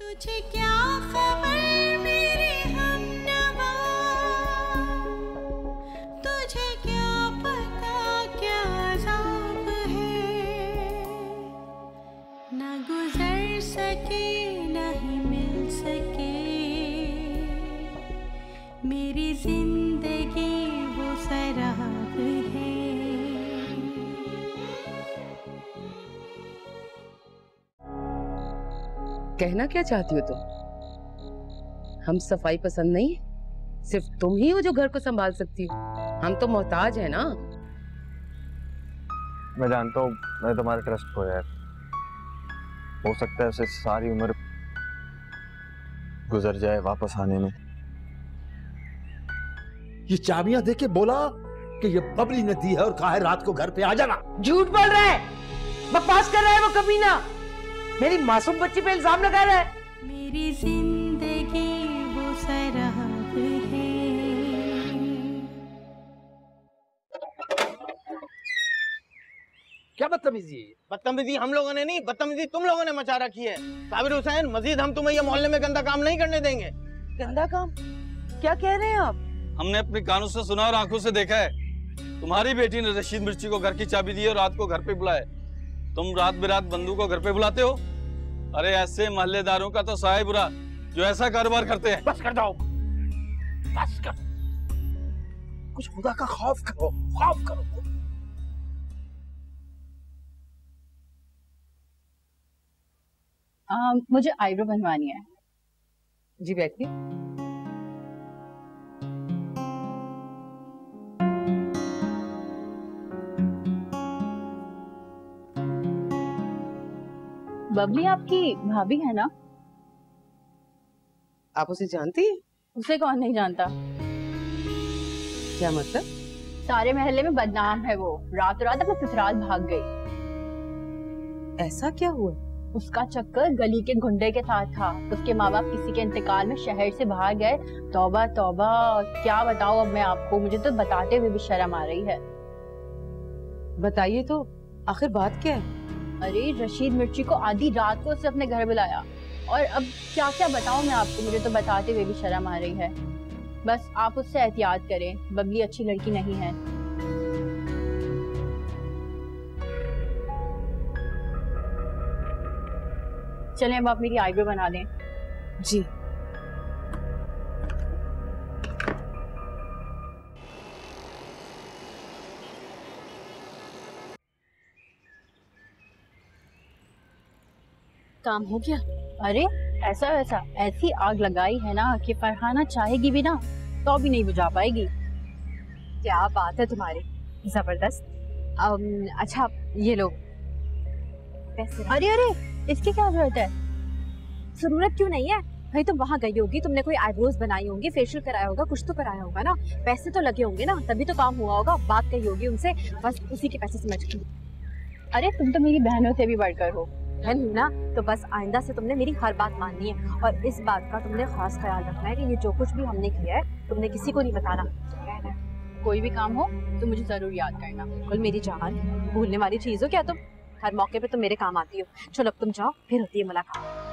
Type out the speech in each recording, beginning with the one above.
तुझे क्या खबर मेरे हमनवा, तुझे क्या पता क्या अज़ाब है, न गुजर सके न ही मिल सके मेरी जिंदगी वो सराब है। कहना क्या चाहती हो तुम? हम सफाई पसंद नहीं, सिर्फ तुम ही हो जो घर को संभाल सकती हो। हम तो मोहताज है ना। मैं जानता हूँ मैं तुम्हारा ट्रस्ट खोया है, हो सकता है उसे सारी उम्र गुजर जाए वापस आने में। ये चाबियां देके बोला कि ये बबली ने दी है और कहा है रात को घर पे आ जाना। झूठ बोल रहा है, बकवास कर रहा है वो कमीना, मेरी मासूम बच्ची पे इल्जाम लगा रहा है। मेरी जिंदगी वो सराब है। क्या बदतमीजी है? बदतमीजी हम लोगों ने नहीं, बदतमीजी तुम लोगों ने मचा रखी है। साबिर हुसैन, मजीद हम तुम्हें ये मोहल्ले में गंदा काम नहीं करने देंगे। गंदा काम? क्या कह रहे हैं आप? हमने अपने कानों से सुना और आंखों से देखा है। तुम्हारी बेटी ने रशीद मिर्ची को घर की चाबी दी और रात को घर पे बुलाए। तुम रात बेरात बंधु को घर पे बुलाते हो? अरे ऐसे मोहल्लेदारों का तो साया बुरा जो ऐसा कारोबार करते हैं। बस कर दो, बस कर। कुछ खुदा का खौफ करो, खौफ करो। मुझे आईब्रो बनवानी है। जी बैठिए। बबली आपकी भाभी है ना? आप उसे जानती हैं? उसे कौन नहीं जानता? क्या मतलब? सारे मोहल्ले में बदनाम है वो। रात रात अपने ससुराल भाग गई। ऐसा क्या हुआ? उसका चक्कर गली के गुंडे के साथ था। उसके माँ बाप किसी के इंतकाल में शहर से बाहर गए। तौबा तौबा, क्या बताऊं अब मैं आपको, मुझे तो बताते हुए भी शर्म आ रही है। बताइए तो, आखिर बात क्या है? अरे रशीद मिर्ची को आधी रात को उसने अपने घर बुलाया, और अब क्या क्या बताऊं मैं आपको, मुझे तो बताते हुए भी शर्म आ रही है। बस आप उससे एहतियात करें, बबली अच्छी लड़की नहीं है। चलें अब आप मेरी आईब्रो बना दें। जी। काम हो गया? अरे ऐसा वैसा, ऐसी आग लगाई है ना कि फरहाना चाहेगी भी ना तो भी नहीं बुझा पाएगी। क्या बात है तुम्हारी, जबरदस्त। अच्छा ये लो पैसे। अरे अरे, इसकी क्या जरूरत है? जरूरत क्यों नहीं है भाई, तुम वहाँ गई होगी, तुमने कोई आईब्रोज बनाई होंगी, फेशियल कराया होगा, कुछ तो कराया होगा ना, पैसे तो लगे होंगे ना, तभी तो काम हुआ होगा। बात कही होगी उनसे, बस उसी के पैसे समझ के। अरे तुम तो मेरी बहनों से भी बढ़कर हो। बहन हूँ ना, तो बस आइंदा से तुमने मेरी हर बात माननी है, और इस बात का तुमने खास ख्याल रखना है कि ये जो कुछ भी हमने किया है तुमने किसी को नहीं बताना। कोई भी काम हो तो मुझे जरूर याद करना। बिल्कुल मेरी जान, भूलने वाली चीज हो क्या तुम? हर मौके पे तुम मेरे काम आती हो। चलो अब तुम जाओ, फिर होती है मुलाकात।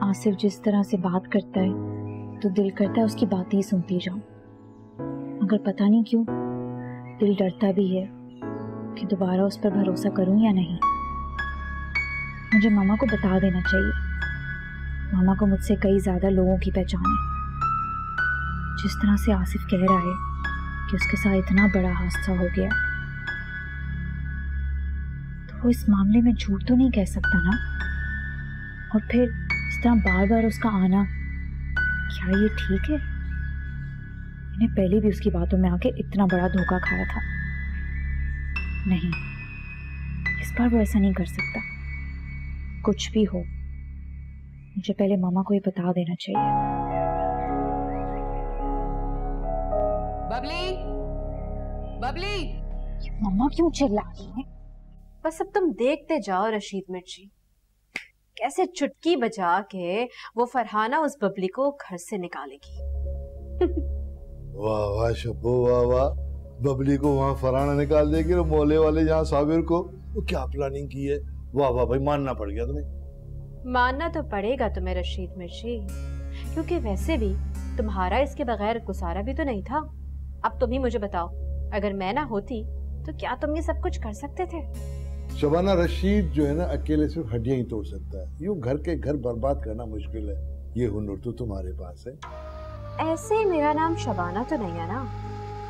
आसिफ जिस तरह से बात करता है तो दिल करता है उसकी बातें ही सुनती जाऊं, मगर पता नहीं क्यों दिल डरता भी है कि दोबारा उस पर भरोसा करूं या नहीं। मुझे मामा को बता देना चाहिए। मामा को मुझसे कई ज्यादा लोगों की पहचान है। जिस तरह से आसिफ कह रहा है कि उसके साथ इतना बड़ा हादसा हो गया, तो वो इस मामले में झूठ तो नहीं कह सकता ना। और फिर इस तरह बार बार उसका आना, क्या ये ठीक है? मैंने पहले भी उसकी बातों में आके इतना बड़ा धोखा खाया था। नहीं, इस बार वो ऐसा नहीं कर सकता। कुछ भी हो, मुझे पहले मामा को ये बता देना चाहिए। बबली, बबली, मम्मा क्यों चिल्ला रही है? बस अब तुम देखते जाओ रशीद मिर्ची, कैसे चुटकी बजा के वो फरहाना उस बबली को घर से निकालेगी। वाह वाह शब्बो, वाह वाह। बबली को वहाँ फरहाना निकाल देगी और मोहल्ले वाले जहाँ साबिर को। वो क्या प्लानिंग की है। वाह वाह भाई, मानना पड़ गया तुम्हें। मानना तो पड़ेगा तुम्हें रशीद मिर्ची, क्योंकि वैसे भी तुम्हारा इसके बगैर गुजारा भी तो नहीं था। अब तुम ही मुझे बताओ, अगर मैं ना होती तो क्या तुम ये सब कुछ कर सकते थे? शबाना, रशीद जो है ना अकेले सिर्फ हड्डियां ही तोड़ सकता है, यूं घर के घर बर्बाद करना मुश्किल है। ये हुनर तो तुम्हारे पास है। ऐसे मेरा नाम शबाना तो नहीं है ना,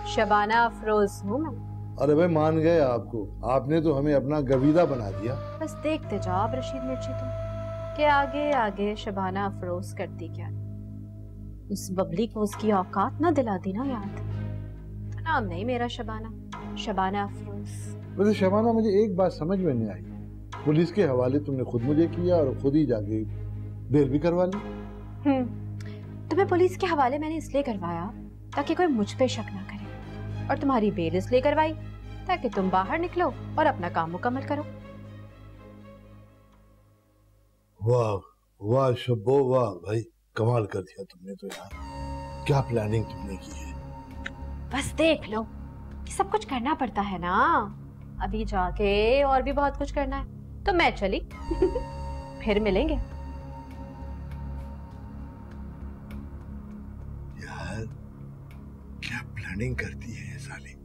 शबाना अफरोज हूँ मैं। अरे भाई मान गए आपको, आपने तो हमें अपना गवीदा बना दिया। बस देखते जाओ अब रशीद मिर्ची तुम कि आगे आगे शबाना अफरोज करती क्या। उस बबली को उसकी औकात ना दिला दी ना याद। नाम नहीं मेरा शबाना, शबाना अफरोज। वैसे शबाना, मुझे एक बात समझ में नहीं आई, पुलिस के हवाले तुमने खुद मुझे किया और खुद ही जाके बेल भी करवा ली। तुम्हें पुलिस के हवाले मैंने इसलिए करवाया ताकि कोई मुझ पे शक ना करे, और तुम्हारी बेल इसलिए करवाई ताकि तुम बाहर निकलो और अपना काम मुकम्मल करो। वाह वाह शब्बो, वाह भाई, कमाल कर दिया तुमने तो यार। क्या प्लानिंग तुमने की है। बस देख लो कि सब कुछ करना पड़ता है ना, अभी जाके और भी बहुत कुछ करना है। तो मैं चली फिर मिलेंगे। यार क्या प्लानिंग करती है ये साली।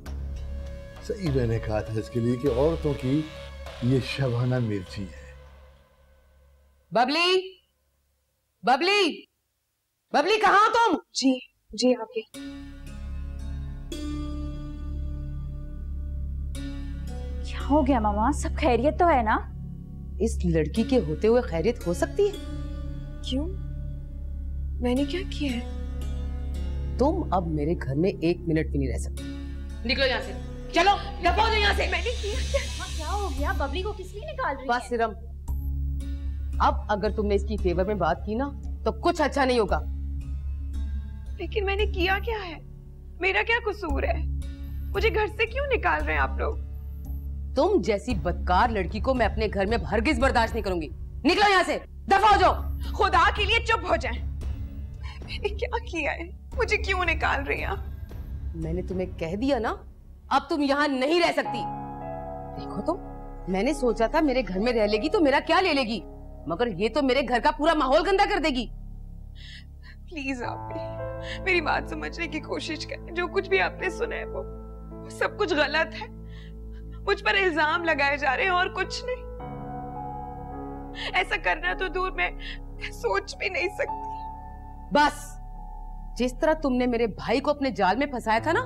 सही मैंने कहा था इसके लिए कि औरतों की ये शबाना मिर्ची है। बबली, बबली, बबली कहाँ हो तुम? जी जी आगे। क्या हो गया मामा, सब खैरियत तो है ना? इस लड़की के होते हुए खैरियत हो सकती है? क्यों, मैंने क्या किया है? तुम अब मेरे घर में 1 मिनट भी नहीं रह सकती। निकलो यहाँ से, चलो दफा हो जाओ यहाँ से। मैंने किया क्या? क्या हो गया? बबली को किस लिए निकाल रही है? बस सिरम, अब अगर तुमने इसकी फेवर में बात की ना तो कुछ अच्छा नहीं होगा। लेकिन मैंने किया क्या है? मेरा क्या कसूर है? मुझे घर से क्यों निकाल रहे हैं आप लोग? तुम जैसी बदकार लड़की को मैं अपने घर में हरगिज बर्दाश्त नहीं करूंगी। निकलो यहाँ से, दफा हो जाओ। खुदा के लिए चुप हो जाएं। मैंने क्या किया है? मुझे क्यों निकाल रही हैं? मैंने तुम्हें कह दिया ना, अब तुम यहाँ नहीं रह सकती। देखो तो, मैंने सोचा था मेरे घर में रह लेगी तो मेरा क्या ले लेगी, मगर ये तो मेरे घर का पूरा माहौल गंदा कर देगी। प्लीज आप भी मेरी बात समझने की कोशिश करें। जो कुछ भी आपने सुना है वो सब कुछ गलत है। मुझ पर इल्जाम लगाए जा रहे हैं और कुछ नहीं। ऐसा करना तो दूर मैं सोच भी नहीं सकती। बस, जिस तरह तुमने मेरे भाई को अपने जाल में फंसाया था ना,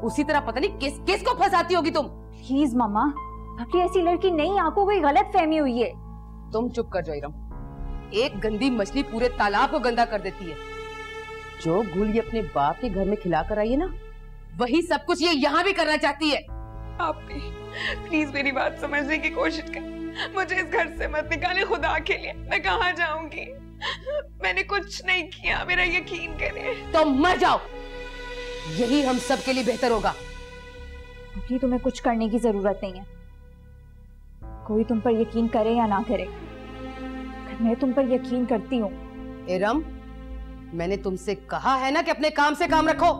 उसी तरह पता नहीं किस किस को फंसाती होगी तुम। प्लीज मामा, बाकी ऐसी लड़की नहीं, आपको कोई गलत फहमी हुई है। तुम चुप कर जाओ इरम, एक गंदी मछली पूरे तालाब को गंदा कर देती है। जो गुल ये अपने बाप के घर में खिला कर आई है ना, वही सब कुछ ये यहाँ भी करना चाहती है। आप भी प्लीज मेरी बात समझने की कोशिश करें। मुझे इस घर से मत निकाले, खुदा के लिए। मैं कहाँ जाऊंगी? मैंने कुछ नहीं किया, मेरा यकीन करें। तो मर जाओ, यही हम सब के लिए बेहतर होगा। क्योंकि तुम्हें कुछ करने की जरूरत नहीं है। कोई तुम पर यकीन करे या ना करे, मैं तुम पर यकीन करती हूँ। इरम, मैंने तुमसे कहा है ना कि अपने काम से काम रखो।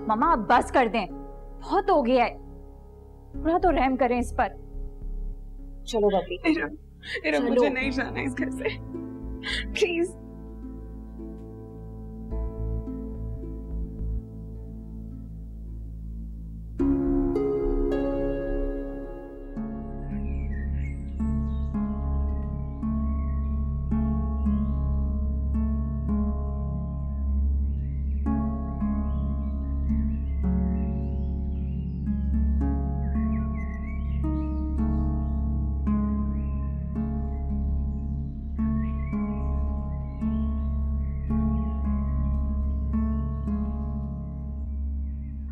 मामा अब बस कर दें, बहुत हो गया है, थोड़ा तो रहम करें इस पर। चलो बबली। इरम मुझे नहीं जाना इस घर से, प्लीज।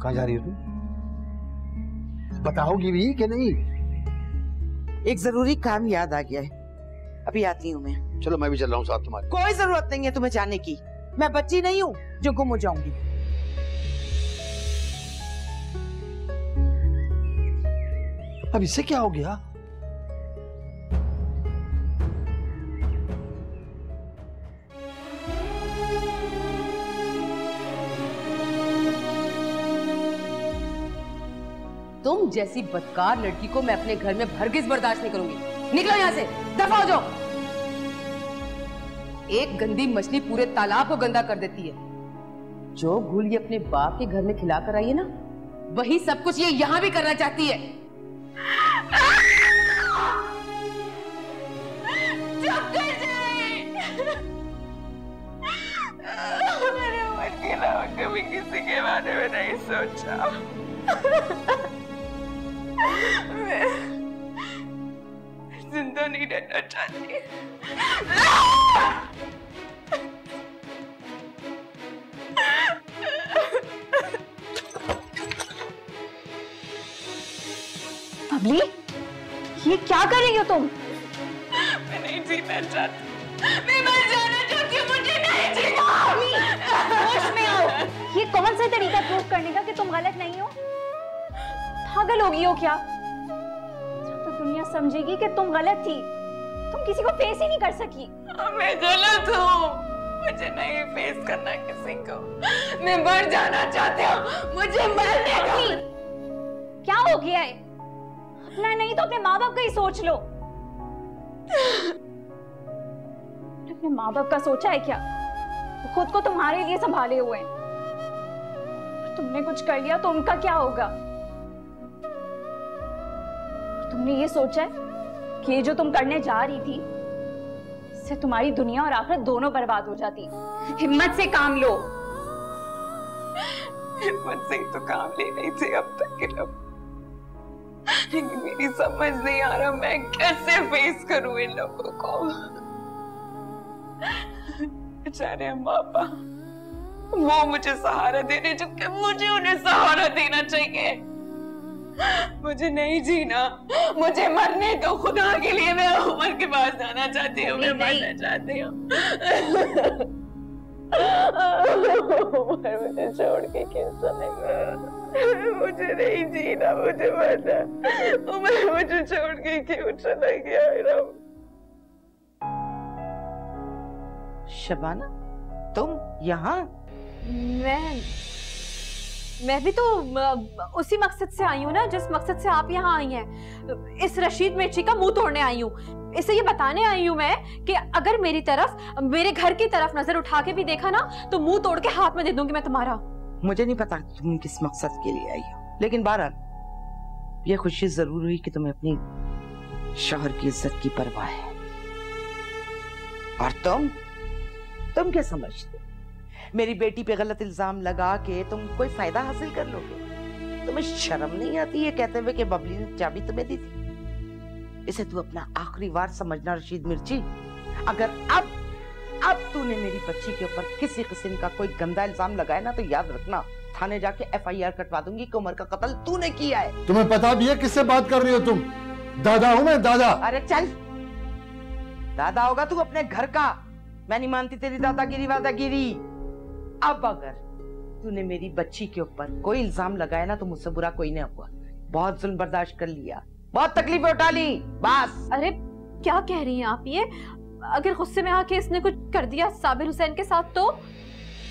कहाँ जा रही हो तुम? बताओगी भी कि नहीं? एक जरूरी काम याद आ गया है, अभी आती हूँ मैं। चलो मैं भी चल रहा हूँ साथ तुम्हारे। कोई जरूरत नहीं है तुम्हें जाने की, मैं बच्ची नहीं हूँ जो गुम हो जाऊंगी। अब इससे क्या हो गया? तुम जैसी बदकार लड़की को मैं अपने घर में हरगिज बर्दाश्त नहीं करूंगी। निकलो यहाँ से, दफा हो जाओ। एक गंदी मछली पूरे तालाब को गंदा कर देती है। जो घुल ये अपने बाप के घर में खिला कर आई है ना, वही सब कुछ ये यहाँ भी करना चाहती है। चुप कर जाए। मैंने मन के अलावा कभी किसी के बारे में नहीं सोचा। मैं जिंदा नहीं रहना चाहती। बबली, ये क्या कर रही हो तुम? मैं नहीं जीना चाहती। मैं मर जाना चाहती हूँ, मुझे नहीं जीना। होश में आओ। ये कौन सा तरीका प्रूव करने का कि तुम गलत नहीं हो? पागल होगी हो क्या? तो दुनिया समझेगी कि तुम गलत थी। तुम किसी को फेस ही नहीं कर सकी। मैं गलत हूँ, मुझे नहीं फेस करना किसी को। मैं मर जाना चाहती हूँ, मुझे मरने दो। क्या हो गया है? अपना नहीं तो अपने माँ बाप का ही सोच लो। अपने माँ बाप का सोचा है क्या? वो खुद को तुम्हारे लिए संभाले हुए हैं। तुमने कुछ कर लिया तो उनका क्या होगा? तुमने ये सोचा है कि ये जो तुम करने जा रही थी, इससे तुम्हारी दुनिया और आखिरत दोनों बर्बाद हो जाती। हिम्मत से काम लो। हिम्मत से तो काम ले रही थी अब तक के लोग, लेकिन मेरी समझ नहीं आ रहा मैं कैसे फेस करूं इन लोगों को। बेचारे पापा, वो मुझे सहारा दे रहे, जबकि मुझे उन्हें सहारा देना चाहिए। मुझे नहीं जीना, मुझे मरने दो। खुदा के लिए मैं उमर के पास जाना चाहती हूँ, मैं मरना चाहती हूँ। उमर मुझे छोड़ के क्यों चले गए? मुझे नहीं जीना, मुझे मरना। उमर मुझे छोड़ के क्यों चला गया? शबाना, तुम यहाँ? मैं भी तो उसी मकसद से आई हूँ ना, जिस मकसद से आप यहाँ आई हैं। इस रशीद मिर्ची का मुंह तोड़ने आई हूँ। इसे ये बताने आई हूँ मैं कि अगर मेरी तरफ, मेरे घर की तरफ नजर उठा के भी देखा ना, तो मुंह तोड़ के हाथ में दे दूंगी मैं तुम्हारा। मुझे नहीं पता तुम किस मकसद के लिए आई हो, लेकिन बहरहाल ये खुशी जरूर हुई कि तुम्हें अपनी शौहर की इज्जत की परवाह है। और तुम क्या समझते? मेरी बेटी पे गलत इल्जाम लगा के तुम कोई फायदा हासिल कर लोगे? तुम्हें शर्म नहीं आती है कहते हुए कि बबली ने चाबी तुम्हें दी थी? इसे तू अपना आखिरी वार समझना रशीद मिर्ची। अगर अब तूने मेरी बच्ची के ऊपर किसी किस्म का कोई गंदा इल्जाम लगाया ना, तो याद रखना थाने जाके FIR कटवा दूंगी कि उमर का कत्ल तूने किया है। तुम्हें पता भी है किससे बात कर रही हो तुम? दादा हूं मैं, दादा। अरे चल, दादा होगा तू अपने घर का। मैं नहीं मानती तेरी दादागिरी वादागिरी। अब अगर तूने मेरी बच्ची के ऊपर कोई इल्जाम लगाया ना, तो मुझसे बुरा कोई नहीं हुआ। बहुत जुल्म बर्दाश्त कर लिया, बहुत तकलीफें उठा ली, बस। अरे क्या कह रही हैं आप ये? अगर गुस्से में आके इसने कुछ कर दिया साबिर हुसैन के साथ तो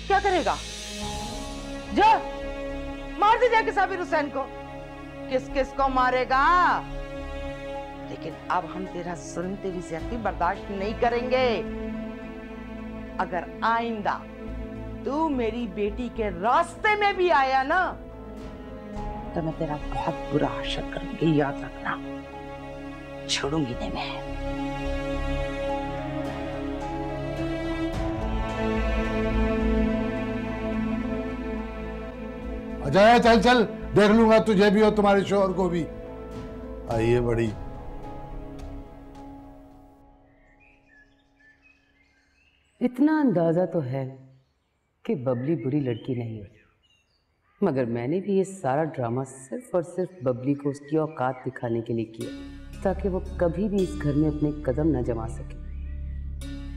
क्या करेगा? जा मार दे जाके साबिर हुसैन को। किस किस को मारेगा? लेकिन अब हम तेरा जुल्म, तेरी ज्यादती बर्दाश्त नहीं करेंगे। अगर आइंदा तू मेरी बेटी के रास्ते में भी आया ना, तो मैं तेरा बहुत बुरा हशर करूंगी, याद रखना। छोड़ूंगी नहीं मैं। अजय चल चल, देख लूंगा तुझे भी और तुम्हारे शोहर को भी। आइए बड़ी। इतना अंदाजा तो है कि बबली बुरी लड़की नहीं है, मगर मैंने भी ये सारा ड्रामा सिर्फ और सिर्फ बबली को उसकी औकात दिखाने के लिए किया, ताकि वो कभी भी इस घर में अपने कदम न जमा सके।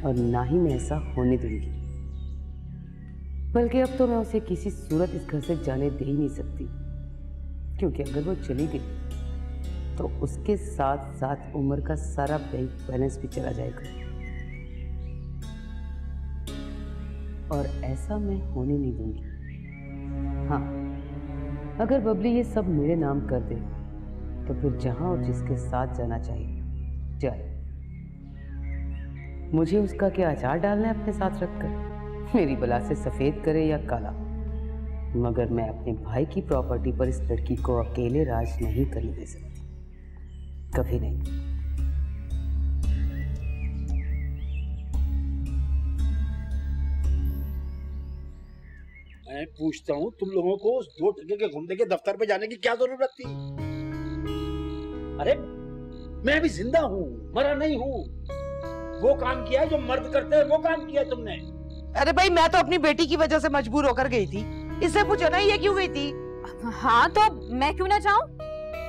और ना ही मैं ऐसा होने दूंगी, बल्कि अब तो मैं उसे किसी सूरत इस घर से जाने दे ही नहीं सकती, क्योंकि अगर वो चली गई तो उसके साथ साथ उमर का सारा बैंक बैलेंस भी चला जाएगा। और ऐसा मैं होने नहीं दूंगी। हाँ, अगर बबली ये सब मेरे नाम कर दे तो फिर जहां और जिसके साथ जाना चाहिए जाए। मुझे उसका क्या अचार डालना है अपने साथ रखकर, मेरी बला से सफेद करे या काला, मगर मैं अपने भाई की प्रॉपर्टी पर इस लड़की को अकेले राज नहीं करने दे सकती, कभी नहीं। मैं पूछता हूँ, तुम लोगों को उस 2 टके के घूमने के दफ्तर पे जाने की क्या जरूरत थी? अरे मैं भी जिंदा हूँ, मरा नहीं हूँ। वो काम किया है जो मर्द करते हैं, वो काम किया तुमने। अरे भाई मैं तो अपनी बेटी की वजह से मजबूर होकर गई थी, इससे पूछो ना ये क्यों गई थी? हाँ तो मैं क्यों ना जाऊं?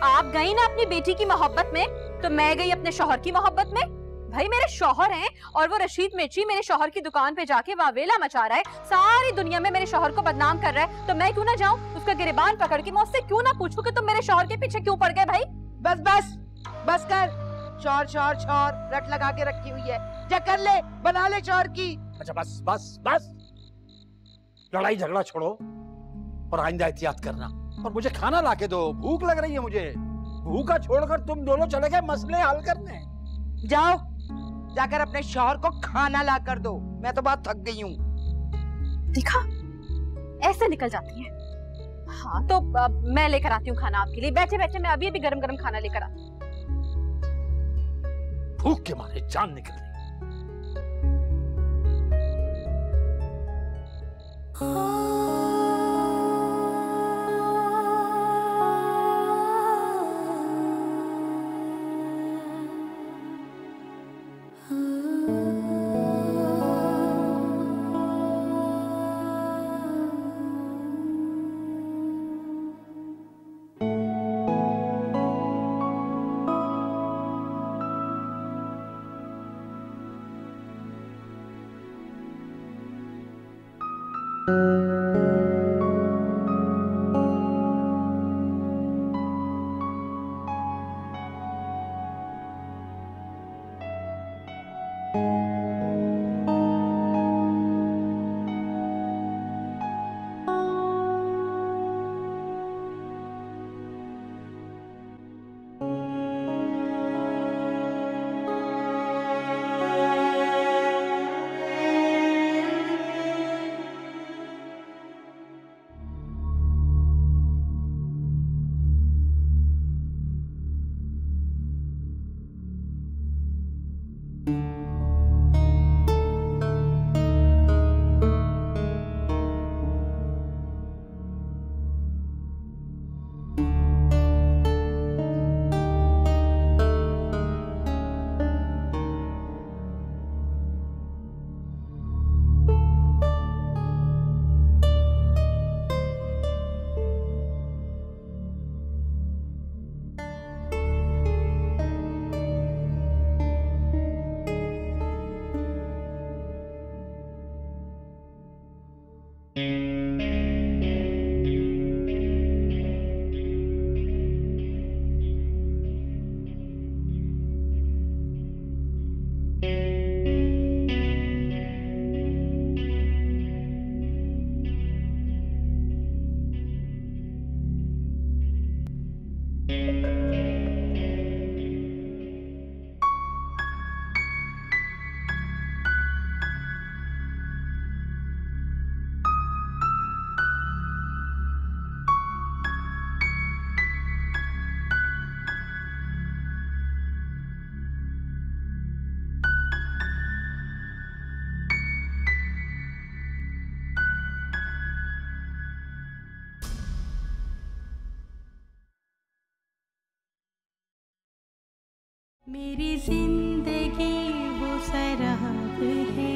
आप गई ना अपनी बेटी की मोहब्बत में, तो मैं गई अपने शौहर की मोहब्बत में। भाई मेरे शौहर हैं और वो रशीद मिर्ची मेरे शौहर की दुकान पे जाके वावेला मचा रहा है, सारी दुनिया में मेरे शौहर को बदनाम कर रहा है, तो मैं क्यों ना जाऊं? उसका गिरबान पकड़ के मैं उससे क्यों ना पूछूं कि तुम मेरे शौहर के पीछे क्यों पड़ गए? भाई बस बस बस कर, शौहर शौहर शौहर रट लगा के रखी हुई है, जा कर ले, बना ले शौहर की। अच्छा बस बस बस, लड़ाई झगड़ा छोड़ो और आइंदा एहतियात करना। और मुझे खाना लाके दो, भूख लग रही है मुझे। भूखा छोड़कर तुम दोनों चले गए मसले हल करने। जाओ जाकर अपने शौहर को खाना ला कर दो, मैं तो बहुत थक गई हूँ। देखा, ऐसे निकल जाती है। हाँ तो मैं लेकर आती हूँ खाना आपके लिए। बैठे बैठे मैं अभी अभी गरम गरम खाना लेकर आती हूँ। भूख के मारे जान निकल रही। मेरी जिंदगी वो सराब है,